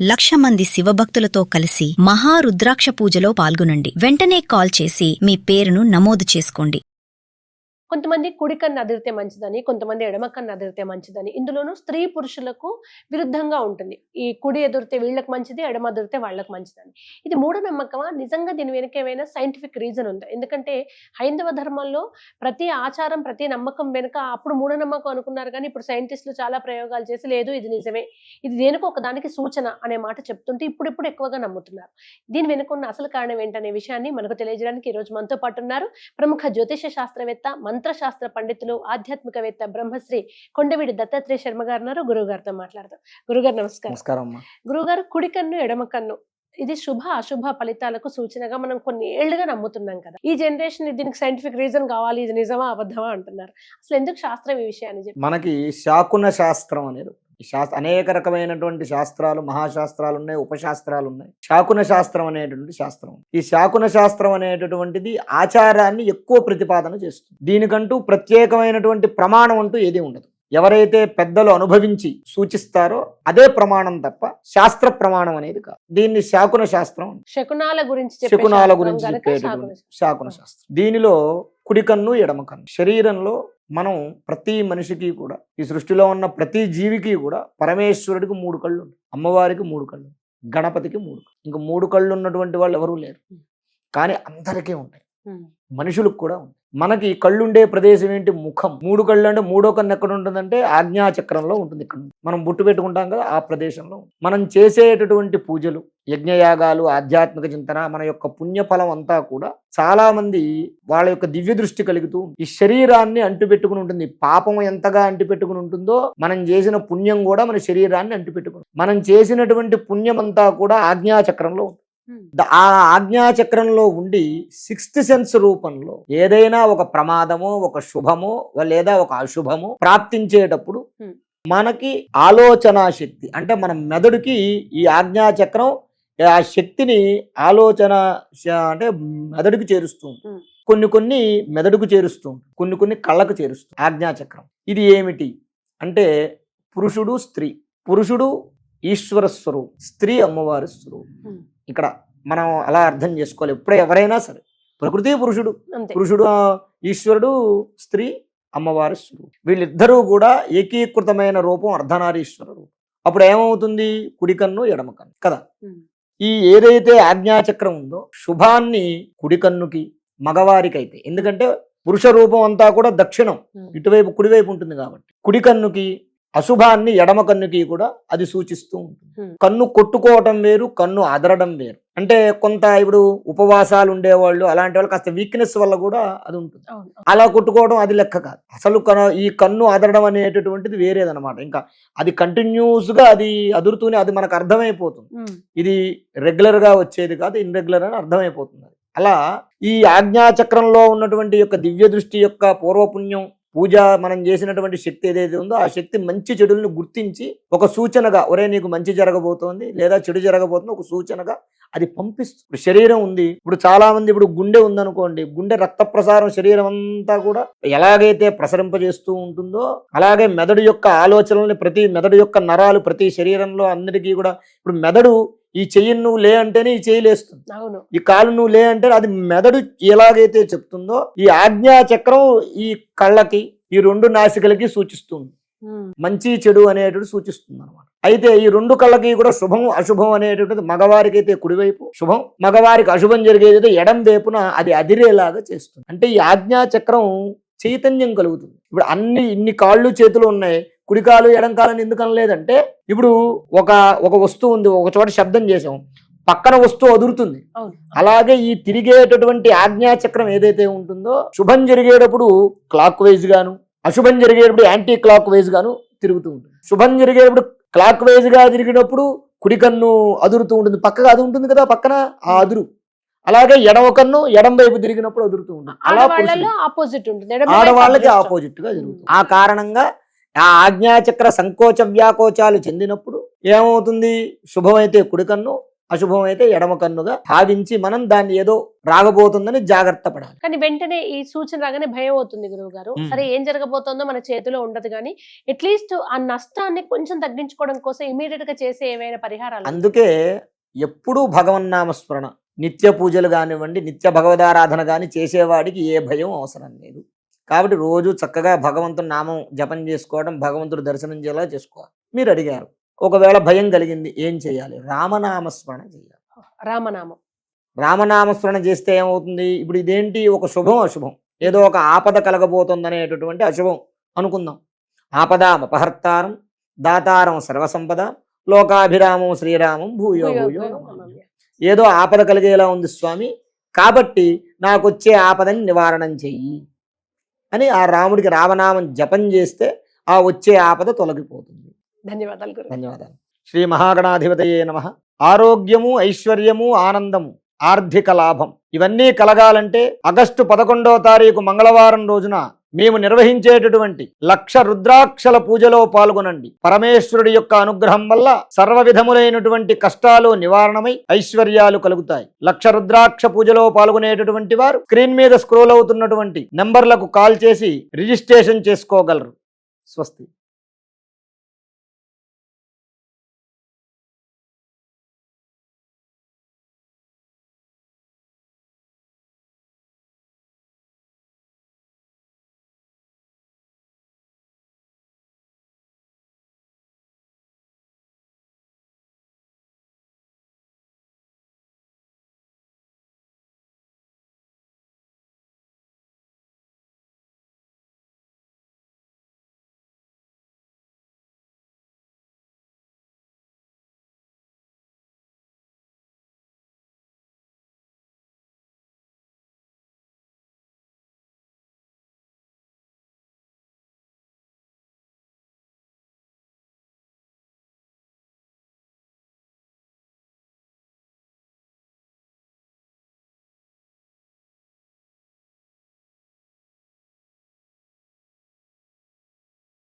1,00,000 మంది శివభక్తులతో కలిసి మహారుద్రాక్ష పూజలో పాల్గొనండి. వెంటనే కాల్ చేసి మీ పేరును నమోదు చేసుకోండి. కొంతమంది కుడి కన్ను అదిరితే మంచిదని, కొంతమంది ఎడమ కన్ను అదిరితే మంచిదని. ఇందులోనూ స్త్రీ పురుషులకు విరుద్ధంగా ఉంటుంది. ఈ కుడి ఎదురితే వీళ్ళకి మంచిది, ఎడమ అదిరితే వాళ్ళకి మంచిదని. ఇది మూఢనమ్మకమా? నిజంగా దీని వెనుక ఏమైనా సైంటిఫిక్ రీజన్ ఉందా? ఎందుకంటే హైందవ ధర్మంలో ప్రతి ఆచారం, ప్రతి నమ్మకం వెనుక అప్పుడు మూఢనమ్మకం అనుకున్నారు కానీ ఇప్పుడు సైంటిస్టులు చాలా ప్రయోగాలు చేసి లేదు ఇది నిజమే, ఇది దేనికో ఒకదానికి సూచన అనే మాట చెప్తుంటే ఇప్పుడు ఎక్కువగా నమ్ముతున్నారు. దీని వెనుక ఉన్న అసలు కారణం ఏంటనే విషయాన్ని మనకు తెలియజేయడానికి ఈ రోజు మనతో పాటు ఉన్నారు ప్రముఖ జ్యోతిష శాస్త్రవేత్త, మంత్రశాస్త్ర పండితులు, ఆధ్యాత్మికవేత్త బ్రహ్మశ్రీ కొండవీడి దత్తాత్రేయ శర్మ గారు ఉన్నారు. గురువు గారితో మాట్లాడదాం. గురుగారు నమస్కారం. గురుగారు, కుడి కన్ను ఎడమ కన్ను ఇది శుభ అశుభ ఫలితాలకు సూచనగా మనం కొన్ని ఏళ్లుగా నమ్ముతున్నాం కదా. ఈ జనరేషన్ దీనికి సైంటిఫిక్ రీజన్ కావాలి, ఇది నిజమా అబద్ధమా అంటున్నారు. అసలు ఎందుకు శాస్త్రం ఈ విషయాన్ని చెప్పి? మనకి శాకున శాస్త్రం అనేది అనేక రకమైనటువంటి శాస్త్రాలు, మహాశాస్త్రాలు ఉన్నాయి, ఉపశాస్త్రాలు ఉన్నాయి. శాకున శాస్త్రం అనేటువంటి శాస్త్రం. ఈ శాకున శాస్త్రం అనేటటువంటిది ఆచారాన్ని ఎక్కువ ప్రతిపాదన చేస్తుంది. దీనికంటూ ప్రత్యేకమైనటువంటి ప్రమాణం అంటూ ఏది ఉండదు. ఎవరైతే పెద్దలు అనుభవించి సూచిస్తారో అదే ప్రమాణం తప్ప శాస్త్ర ప్రమాణం అనేది కాదు. దీన్ని శాకున శాస్త్రం, శకునాల గురించి చెప్పేటటువంటి శాకున శాస్త్రం. దీనిలో కుడి కన్ను ఎడమ కన్ను. శరీరంలో మనం ప్రతి మనిషికి కూడా, ఈ సృష్టిలో ఉన్న ప్రతి జీవికి కూడా పరమేశ్వరుడికి 3 కళ్ళు ఉంటాయి, అమ్మవారికి 3 కళ్ళు, గణపతికి 3 కళ్ళు. ఇంకా 3 కళ్ళు ఉన్నటువంటి వాళ్ళు ఎవరూ లేరు. కానీ అందరికీ ఉంటాయి, మనుషులకు కూడా ఉంటాయి. మనకి కళ్ళుండే ప్రదేశం ఏంటి? ముఖం. 3 కళ్ళు అంటే 3వ కన్ను ఎక్కడ ఉంటుందంటే ఆజ్ఞాచక్రంలో ఉంటుంది. ఇక్కడ మనం బొట్టు పెట్టుకుంటాం కదా, ఆ ప్రదేశంలో. మనం చేసేటటువంటి పూజలు, యజ్ఞయాగాలు, ఆధ్యాత్మిక చింతన, మన యొక్క పుణ్యఫలం అంతా కూడా చాలా మంది వాళ్ళ యొక్క దివ్య దృష్టి కలుగుతూ ఈ శరీరాన్ని అంటుపెట్టుకుని ఉంటుంది. పాపం ఎంతగా అంటుపెట్టుకుని ఉంటుందో మనం చేసిన పుణ్యం కూడా మన శరీరాన్ని అంటుపెట్టుకుని, మనం చేసినటువంటి పుణ్యం అంతా కూడా ఆజ్ఞాచక్రంలో ఉంటుంది. ఆ ఆజ్ఞాచక్రంలో ఉండి 6th సెన్స్ రూపంలో ఏదైనా ఒక ప్రమాదమో, ఒక శుభమో లేదా ఒక అశుభమో ప్రాప్తించేటప్పుడు మనకి ఆలోచనా శక్తి అంటే మన మెదడుకి ఈ ఆజ్ఞాచక్రం ఆ శక్తిని ఆలోచన అంటే మెదడుకు చేరుస్తూ కొన్ని మెదడుకు చేరుస్తూ కొన్ని కళ్ళకు చేరుస్తూ ఆజ్ఞాచక్రం. ఇది ఏమిటి అంటే పురుషుడు స్త్రీ. పురుషుడు ఈశ్వర స్వరూపం, స్త్రీ అమ్మవారి స్వరూపం. ఇక్కడ మనం అలా అర్థం చేసుకోవాలి. ఎప్పుడే ఎవరైనా సరే ప్రకృతి పురుషుడు, పురుషుడు ఈశ్వరుడు, స్త్రీ అమ్మవారి స్వరూపం. వీళ్ళిద్దరూ కూడా ఏకీకృతమైన రూపం అర్ధనారీశ్వర రూపం. అప్పుడు ఏమవుతుంది? కుడి కన్ను ఎడమ కన్ను కదా. ఈ ఏదైతే ఆజ్ఞాచక్రం ఉందో శుభాన్ని కుడి కన్నుకి, మగవారికి అయితే, ఎందుకంటే పురుష రూపం అంతా కూడా దక్షిణం, ఇటువైపు కుడివైపు ఉంటుంది కాబట్టి కుడి కన్నుకి, అశుభాన్ని ఎడమ కన్నుకి కూడా అది సూచిస్తూ ఉంటుంది. కన్ను కొట్టుకోవటం వేరు, కన్ను అదరడం వేరు. అంటే కొంత ఇప్పుడు ఉపవాసాలు ఉండేవాళ్ళు, అలాంటి వాళ్ళు కాస్త వీక్నెస్ వల్ల కూడా అది ఉంటుంది. అలా కొట్టుకోవడం అది లెక్క కాదు. అసలు ఈ కన్ను అదరడం అనేటటువంటిది వేరేదనమాట. ఇంకా అది కంటిన్యూస్ గా అది అదురుతూనే అది మనకు అర్థమైపోతుంది. ఇది రెగ్యులర్ గా వచ్చేది కాదు, ఇన్రెగ్యులర్ అని అర్థమైపోతుంది. అలా ఈ ఆజ్ఞాచక్రంలో ఉన్నటువంటి యొక్క దివ్య దృష్టి యొక్క పూర్వపుణ్యం, పూజ, మనం చేసినటువంటి శక్తి ఏదైతే ఉందో ఆ శక్తి మంచి చెడులను గుర్తించి ఒక సూచనగా, ఒరే నీకు మంచి జరగబోతోంది లేదా చెడు జరగబోతుంది, ఒక సూచనగా అది పంపిస్తుంది. శరీరం ఉంది, ఇప్పుడు చాలా మంది, ఇప్పుడు గుండె ఉందనుకోండి, గుండె రక్త ప్రసారం శరీరం అంతా కూడా ఎలాగైతే ప్రసరింపజేస్తూ ఉంటుందో అలాగే మెదడు యొక్క ఆలోచనల్ని, ప్రతి మెదడు యొక్క నరాలు ప్రతి శరీరంలో అందరికీ కూడా, ఇప్పుడు మెదడు ఈ చెయ్యి నువ్వు లే అంటేనే ఈ చెయ్యి లేస్తుంది, ఈ కాలు నువ్వు లే అంటే అది మెదడు ఎలాగైతే చెప్తుందో ఈ ఆజ్ఞాచక్రం ఈ కళ్ళకి, ఈ 2 నాసికలకి సూచిస్తుంది. మంచి చెడు అనేటువంటి సూచిస్తుంది అనమాట. అయితే ఈ 2 కళ్ళకి కూడా శుభం అశుభం అనేటువంటిది మగవారికి అయితే కుడివైపు శుభం, మగవారికి అశుభం జరిగేది ఎడం వైపున అది అదిరేలాగా చేస్తుంది. అంటే ఈ ఆజ్ఞాచక్రం చైతన్యం కలుగుతుంది. ఇప్పుడు ఇన్ని కాళ్ళు చేతులు ఉన్నాయి, కుడికాలు ఎడంకాలని ఎందుకు అనలేదంటే, ఇప్పుడు ఒక వస్తువు ఉంది, ఒక చోట శబ్దం చేసాం, పక్కన వస్తువు అదురుతుంది. అలాగే ఈ తిరిగేటటువంటి ఆజ్ఞాచక్రం ఏదైతే ఉంటుందో శుభం జరిగేటప్పుడు క్లాక్ వైజ్ గాను, అశుభం జరిగేటప్పుడు యాంటీ క్లాక్ వైజ్ గాను తిరుగుతూ ఉంటుంది. శుభం జరిగేటప్పుడు క్లాక్ వైజ్ గా తిరిగినప్పుడు కుడి కన్ను అదురుతూ ఉంటుంది, పక్కగా అది ఉంటుంది కదా పక్కన ఆ అదురు. అలాగే ఎడమ కన్ను ఎడం వైపు తిరిగినప్పుడు అదురుతూ ఉంటుంది. ఆడవాళ్ళకి ఆపోజిట్ గా జరుగుతుంది. ఆ కారణంగా ఆ ఆజ్ఞాచక్ర సంకోచ వ్యాకోచాలు చెందినప్పుడు ఏమవుతుంది? శుభమైతే కుడి కన్ను, అశుభం అయితే ఎడమ కన్నుగా భావించి మనం దాన్ని ఏదో రాగబోతుందని జాగ్రత్త పడాలి. కానీ వెంటనే ఈ సూచన రాగానే భయం అవుతుంది గురువు గారు. సరే ఏం జరగబోతుందో మన చేతిలో ఉండదు, కానీ అట్లీస్ట్ ఆ నష్టాన్ని కొంచెం తగ్గించుకోవడం కోసం ఇమీడియట్ గా చేసే ఏవైనా పరిహారాలు? అందుకే ఎప్పుడూ భగవన్నామస్మరణ, నిత్య పూజలు కానివ్వండి, నిత్య భగవదారాధన కానీ చేసేవాడికి ఏ భయం అవసరం లేదు. కాబట్టి రోజు చక్కగా భగవంతుని నామం జపం చేసుకోవడం, భగవంతుడు దర్శనం చేయాలా చేసుకోవాలి. మీరు అడిగారు ఒకవేళ భయం కలిగింది ఏం చేయాలి? రామనామస్మరణ చేయాలి. రామనామస్మరణ చేస్తే ఏమవుతుంది? ఇప్పుడు ఇదేంటి, ఒక శుభం అశుభం, ఏదో ఒక ఆపద కలగబోతుంది అనేటటువంటి అశుభం అనుకుందాం. ఆపదాం అపహర్తారం దాతారం సర్వసంపద లోకాభిరామం శ్రీరామం భూయో భూయో నమామ్యహం. ఏదో ఆపద కలిగేలా ఉంది స్వామి, కాబట్టి నాకు వచ్చే ఆపదని నివారణం చెయ్యి అని ఆ రాముడికి రామనామం జపం చేస్తే ఆ వచ్చే ఆపద తొలగిపోతుంది. ధన్యవాదాలు గురు. ధన్యవాదాలు. శ్రీ మహాగణాధిపతయే నమః. ఆరోగ్యము, ఐశ్వర్యము, ఆనందము, ఆర్థిక లాభం ఇవన్నీ కలగాలంటే ఆగస్టు 11వ తారీఖు మంగళవారం రోజున మేము నిర్వహించేటటువంటి 1,00,000 రుద్రాక్షల పూజలో పాల్గొనండి. పరమేశ్వరుడి యొక్క అనుగ్రహం వల్ల సర్వ విధములైనటువంటి కష్టాలు నివారణమై ఐశ్వర్యాలు కలుగుతాయి. 1,00,000 రుద్రాక్ష పూజలో పాల్గొనేటటువంటి వారు స్క్రీన్ మీద స్క్రోల్ అవుతున్నటువంటి నంబర్లకు కాల్ చేసి రిజిస్ట్రేషన్ చేసుకోగలరు. స్వస్తి.